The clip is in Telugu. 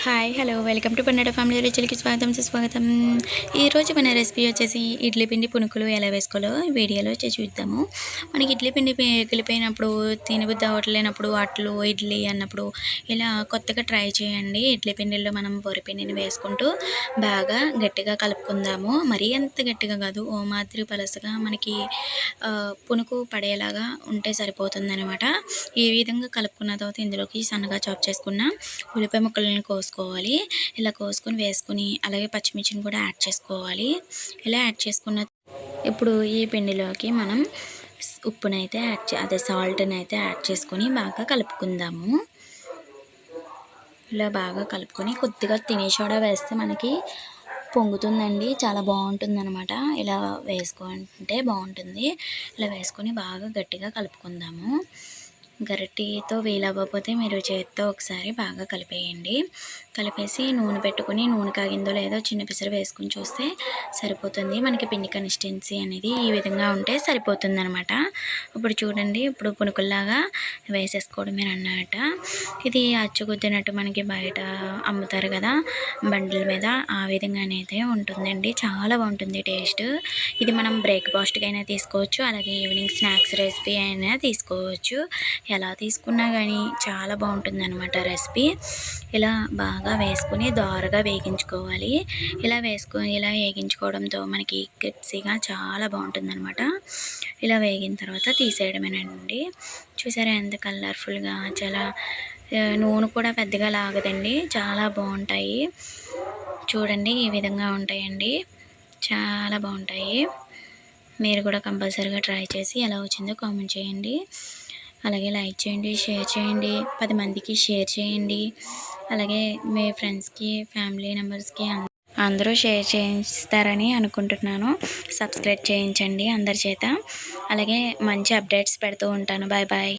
హాయ్ హలో వెల్కమ్ టు పన్నెడ ఫ్యామిలీ రుచులకి స్వాగతం సుస్వాగతం. ఈరోజు మన రెసిపీ వచ్చేసి ఇడ్లీ పిండి పునుకులు ఎలా వేసుకోవాలో వీడియోలో చూద్దాము. మనకి ఇడ్లీ పిండి మిగిలిపోయినప్పుడు తినబుద్ధి అవ్వట్లేనప్పుడు అట్లు ఇడ్లీ అన్నప్పుడు ఇలా కొత్తగా ట్రై చేయండి. ఇడ్లీ పిండిలో మనం వరిపిండిని వేసుకుంటూ బాగా గట్టిగా కలుపుకుందాము. మరీ అంత గట్టిగా కాదు, ఓ మాదిరి పలసగా మనకి పునుకు పడేలాగా ఉంటే సరిపోతుందనమాట. ఈ విధంగా కలుపుకున్న తర్వాత ఇందులోకి సన్నగా చాప్ చేసుకున్న ఉల్లిపాయ ముక్కలను కోసుకోవాలి. ఇలా కోసుకొని వేసుకొని అలాగే పచ్చిమిర్చిని కూడా యాడ్ చేసుకోవాలి. ఇలా యాడ్ చేసుకున్న ఇప్పుడు ఈ పిండిలోకి మనం ఉప్పునైతే సాల్ట్ని అయితే యాడ్ చేసుకొని బాగా కలుపుకుందాము. ఇలా బాగా కలుపుకొని కొద్దిగా తినే సోడా వేస్తే మనకి పొంగుతుందండి, చాలా బాగుంటుంది అనమాట. ఇలా వేసుకుంటే బాగుంటుంది. ఇలా వేసుకొని బాగా గట్టిగా కలుపుకుందాము. గరిటెతో వీలవ్వకపోతే మీరు చేతితో ఒకసారి బాగా కలిపేయండి. కలిపేసి నూనె పెట్టుకుని నూనె కాగిందో లేదో చిన్న పిసరు వేసుకుని చూస్తే సరిపోతుంది. మనకి పిండి కన్సిస్టెన్సీ అనేది ఈ విధంగా ఉంటే సరిపోతుంది అనమాట. ఇప్పుడు చూడండి, ఇప్పుడు పునుకుల్లాగా వేసేసుకోవడమే అన్నమాట. ఇది అచ్చుగుద్దినట్టు మనకి బయట అమ్ముతారు కదా బండిల మీద, ఆ విధంగానైతే ఉంటుందండి. చాలా బాగుంటుంది టేస్ట్. ఇది మనం బ్రేక్ఫాస్ట్కి అయినా తీసుకోవచ్చు, అలాగే ఈవినింగ్ స్నాక్స్ రెసిపీ అయినా తీసుకోవచ్చు. ఎలా తీసుకున్నా కానీ చాలా బాగుంటుంది అనమాట రెసిపీ. ఇలా బాగా వేసుకుని దోరగా వేగించుకోవాలి. ఇలా వేగించుకోవడంతో మనకి క్రిప్సీగా చాలా బాగుంటుంది అనమాట. ఇలా వేగిన తర్వాత తీసేయడమేనండి. చూసారా ఎంత కలర్ఫుల్గా, చాలా నూనె కూడా పెద్దగా లాగదండి, చాలా బాగుంటాయి. చూడండి ఈ విధంగా ఉంటాయండి, చాలా బాగుంటాయి. మీరు కూడా కంపల్సరీగా ట్రై చేసి ఎలా వచ్చిందో కామెంట్ చేయండి. అలాగే లైక్ చేయండి, షేర్ చేయండి, 10 మందికి షేర్ చేయండి. అలాగే మీ ఫ్రెండ్స్కి ఫ్యామిలీ మెంబర్స్కి అందరూ షేర్ చేయిస్తారని అనుకుంటున్నాను. సబ్స్క్రైబ్ చేయించండి అందరి చేత. అలాగే మంచి అప్డేట్స్ పెడుతూ ఉంటాను. Bye bye.